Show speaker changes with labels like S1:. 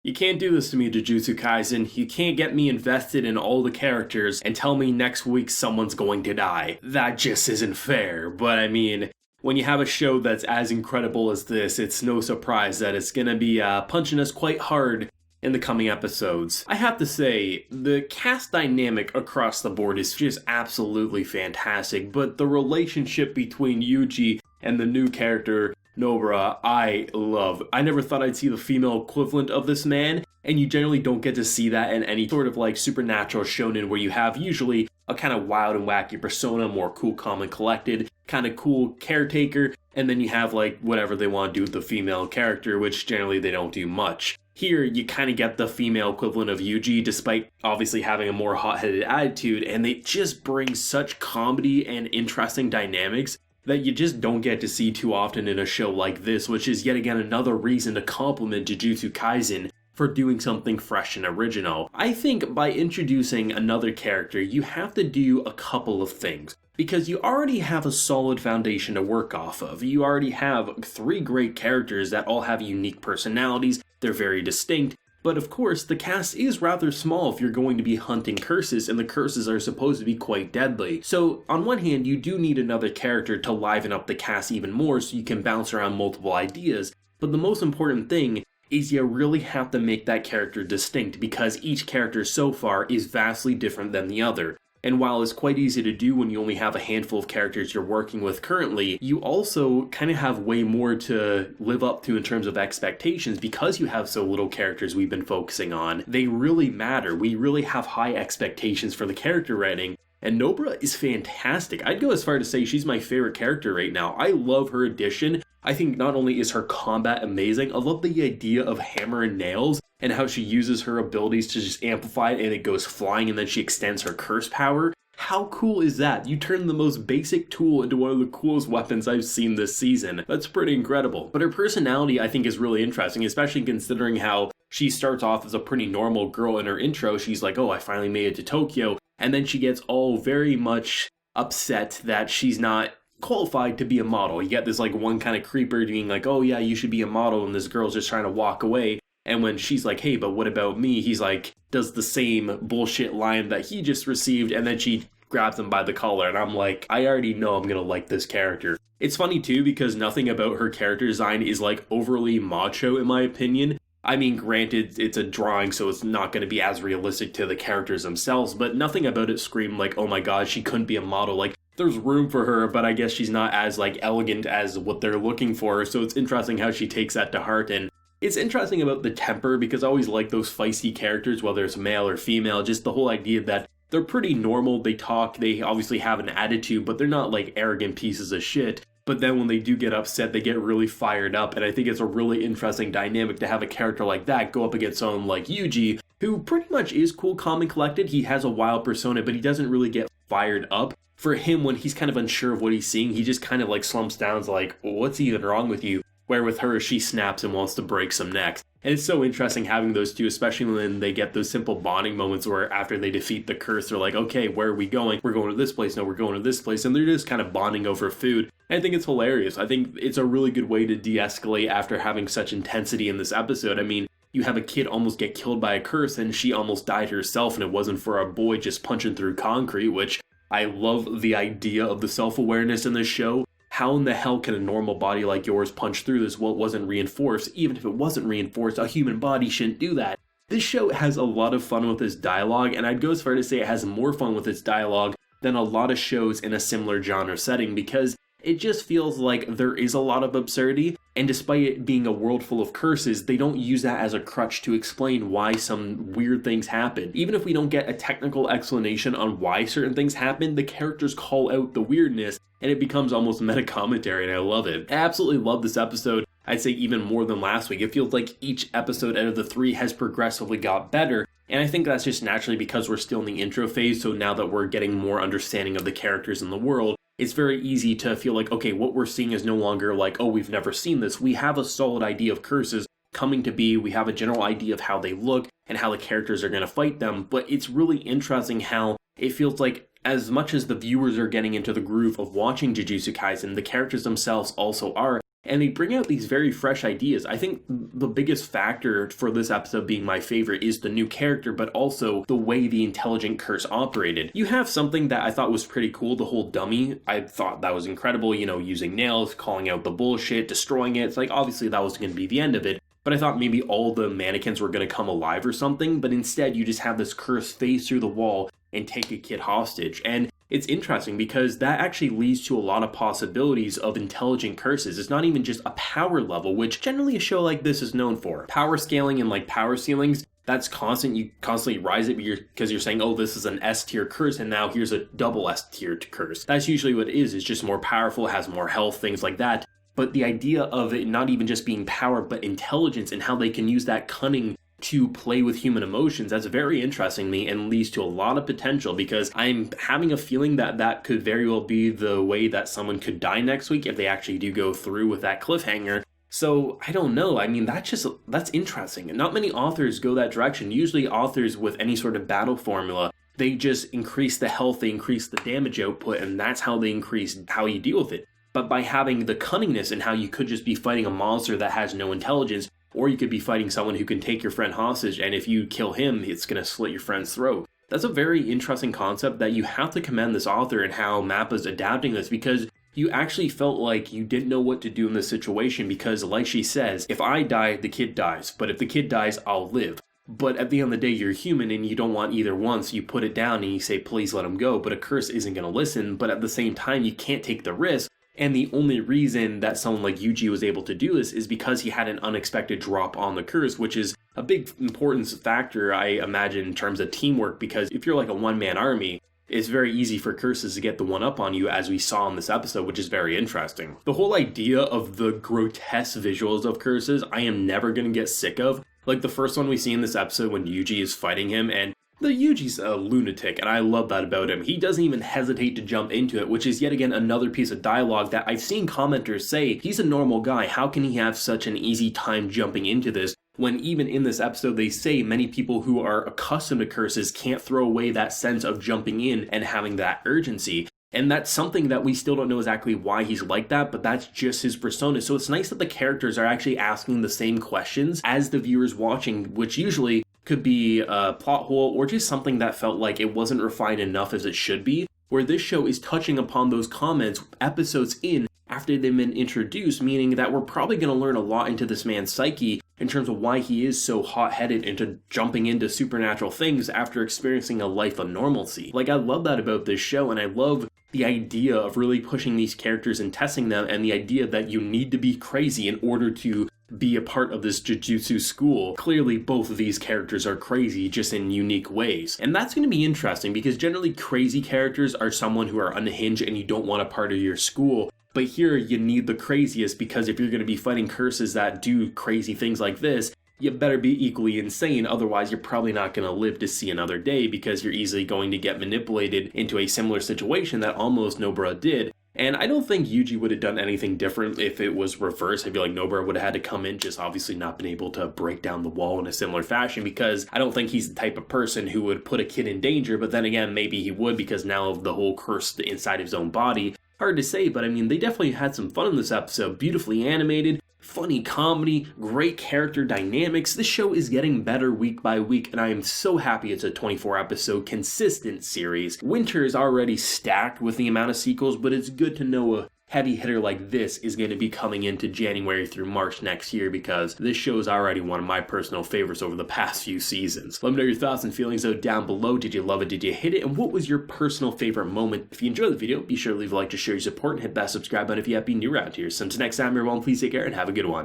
S1: You can't do this to me, Jujutsu Kaisen. You can't get me invested in all the characters and tell me next week someone's going to die. That just isn't fair. But I mean, when you have a show that's as incredible as this, it's no surprise that it's gonna be punching us quite hard in the coming episodes. I have to say, the cast dynamic across the board is just absolutely fantastic, but the relationship between Yuji and the new character Nobara, I love. I never thought I'd see the female equivalent of this man, and you generally don't get to see that in any sort of like supernatural shonen where you have usually a kind of wild and wacky persona, more cool, calm and collected, kind of cool caretaker, and then you have like whatever they want to do with the female character, which generally they don't do much. Here, you kind of get the female equivalent of Yuji, despite obviously having a more hot-headed attitude, and they just bring such comedy and interesting dynamics that you just don't get to see too often in a show like this, which is yet again another reason to compliment Jujutsu Kaisen for doing something fresh and original. I think by introducing another character, you have to do a couple of things, because you already have a solid foundation to work off of. You already have 3 great characters that all have unique personalities, they're very distinct, but of course, the cast is rather small if you're going to be hunting curses, and the curses are supposed to be quite deadly. So, on one hand, you do need another character to liven up the cast even more so you can bounce around multiple ideas, but the most important thing is you really have to make that character distinct, because each character so far is vastly different than the other. And while it's quite easy to do when you only have a handful of characters you're working with currently, you also kind of have way more to live up to in terms of expectations because you have so little characters we've been focusing on. They really matter. We really have high expectations for the character writing. And Nobara is fantastic. I'd go as far to say she's my favorite character right now. I love her addition. I think not only is her combat amazing, I love the idea of hammer and nails and how she uses her abilities to just amplify it and it goes flying and then she extends her curse power. How cool is that? You turn the most basic tool into one of the coolest weapons I've seen this season. That's pretty incredible. But her personality I think is really interesting, especially considering how she starts off as a pretty normal girl in her intro. She's like, oh, I finally made it to Tokyo. And then she gets all very much upset that she's not qualified to be a model. You get this like one kind of creeper being like, oh yeah, you should be a model, and this girl's just trying to walk away. And when she's like, hey, but what about me? He's like, does the same bullshit line that he just received, and then she grabs him by the collar, and I'm like, I already know I'm gonna like this character. It's funny too, because nothing about her character design is like overly macho in my opinion. I mean, granted, it's a drawing, so it's not going to be as realistic to the characters themselves, but nothing about it screamed like, oh my god, she couldn't be a model. Like, there's room for her, but I guess she's not as, like, elegant as what they're looking for, so it's interesting how she takes that to heart. And it's interesting about the temper, because I always like those feisty characters, whether it's male or female, just the whole idea that they're pretty normal, they talk, they obviously have an attitude, but they're not, like, arrogant pieces of shit. But then when they do get upset, they get really fired up, and I think it's a really interesting dynamic to have a character like that go up against someone like Yuji, who pretty much is cool, calm, and collected. He has a wild persona, but he doesn't really get fired up. For him, when he's kind of unsure of what he's seeing, he just kind of like slumps down and is like, what's even wrong with you? Where with her, she snaps and wants to break some necks. And it's so interesting having those two, especially when they get those simple bonding moments where after they defeat the curse, they're like, okay, where are we going? We're going to this place. No, we're going to this place. And they're just kind of bonding over food. And I think it's hilarious. I think it's a really good way to de-escalate after having such intensity in this episode. I mean, you have a kid almost get killed by a curse and she almost died herself, and it wasn't for a boy just punching through concrete, which I love the idea of the self-awareness in this show. How in the hell can a normal body like yours punch through this? Well, it wasn't reinforced. Even if it wasn't reinforced, a human body shouldn't do that. This show has a lot of fun with its dialogue, and I'd go as far to say it has more fun with its dialogue than a lot of shows in a similar genre setting, because it just feels like there is a lot of absurdity, and despite it being a world full of curses, they don't use that as a crutch to explain why some weird things happen. Even if we don't get a technical explanation on why certain things happen, the characters call out the weirdness, and it becomes almost meta commentary, and I love it. I absolutely love this episode. I'd say even more than last week. It feels like each episode out of the 3 has progressively got better, and I think that's just naturally because we're still in the intro phase, so now that we're getting more understanding of the characters in the world, it's very easy to feel like, okay, what we're seeing is no longer like, oh, we've never seen this. We have a solid idea of curses coming to be. We have a general idea of how they look and how the characters are going to fight them. But it's really interesting how it feels like as much as the viewers are getting into the groove of watching Jujutsu Kaisen, the characters themselves also are. And they bring out these very fresh ideas. I think the biggest factor for this episode being my favorite is the new character, but also the way the intelligent curse operated. You have something that I thought was pretty cool, the whole dummy. I thought that was incredible, you know, using nails, calling out the bullshit, destroying it. It's like, obviously that was going to be the end of it. But I thought maybe all the mannequins were going to come alive or something, but instead you just have this curse phase through the wall and take a kid hostage. And it's interesting because that actually leads to a lot of possibilities of intelligent curses. It's not even just a power level, which generally a show like this is known for. Power scaling and like power ceilings, that's constant. You constantly rise it because you're saying, oh, this is an S tier curse, and now here's a double S tier curse. That's usually what it is. It's just more powerful, has more health, things like that. But the idea of it not even just being power, but intelligence and how they can use that cunning to play with human emotions, that's very interesting to me and leads to a lot of potential, because I'm having a feeling that that could very well be the way that someone could die next week if they actually do go through with that cliffhanger. So I don't know. I mean, that's interesting. Not many authors go that direction. Usually authors with any sort of battle formula, they just increase the health, they increase the damage output, and that's how they increase how you deal with it. But by having the cunningness and how you could just be fighting a monster that has no intelligence, or you could be fighting someone who can take your friend hostage, and if you kill him, it's going to slit your friend's throat. That's a very interesting concept that you have to commend this author and how Mappa's adapting this, because you actually felt like you didn't know what to do in this situation, because like she says, if I die, the kid dies, but if the kid dies, I'll live. But at the end of the day, you're human and you don't want either one, so you put it down and you say, please let him go, but a curse isn't going to listen, but at the same time, you can't take the risk. And the only reason that someone like Yuji was able to do this is because he had an unexpected drop on the curse, which is a big importance factor, I imagine, in terms of teamwork, because if you're like a one-man army, it's very easy for curses to get the one up on you, as we saw in this episode, which is very interesting. The whole idea of the grotesque visuals of curses, I am never going to get sick of. Like the first one we see in this episode when Yuji is fighting him, and the Yuji's a lunatic, and I love that about him. He doesn't even hesitate to jump into it, which is yet again another piece of dialogue that I've seen commenters say, he's a normal guy, how can he have such an easy time jumping into this? When even in this episode they say many people who are accustomed to curses can't throw away that sense of jumping in and having that urgency. And that's something that we still don't know exactly why he's like that, but that's just his persona. So it's nice that the characters are actually asking the same questions as the viewers watching, which usually could be a plot hole or just something that felt like it wasn't refined enough as it should be, where this show is touching upon those comments episodes in after they've been introduced, meaning that we're probably going to learn a lot into this man's psyche in terms of why he is so hot-headed into jumping into supernatural things after experiencing a life of normalcy. Like, I love that about this show, and I love the idea of really pushing these characters and testing them, and the idea that you need to be crazy in order to be a part of this jujutsu school. Clearly, both of these characters are crazy, just in unique ways. And that's going to be interesting, because generally crazy characters are someone who are unhinged and you don't want a part of your school. But here, you need the craziest, because if you're going to be fighting curses that do crazy things like this, you better be equally insane, otherwise you're probably not going to live to see another day, because you're easily going to get manipulated into a similar situation that almost Nobara did. And I don't think Yuji would have done anything different if it was reversed. I feel like Nobara would have had to come in, just obviously not been able to break down the wall in a similar fashion, because I don't think he's the type of person who would put a kid in danger, but then again, maybe he would, because now of the whole curse inside his own body. Hard to say, but I mean, they definitely had some fun in this episode. Beautifully animated, funny comedy, great character dynamics. This show is getting better week by week, and I am so happy it's a 24-episode consistent series. Winter is already stacked with the amount of sequels, but it's good to know a heavy hitter like this is going to be coming into January through March next year, because this show is already one of my personal favorites over the past few seasons. Let me know your thoughts and feelings though down below. Did you love it? Did you hate it? And what was your personal favorite moment? If you enjoyed the video, be sure to leave a like to show your support and hit that subscribe button if you have been new around here. So until next time, everyone, please take care and have a good one.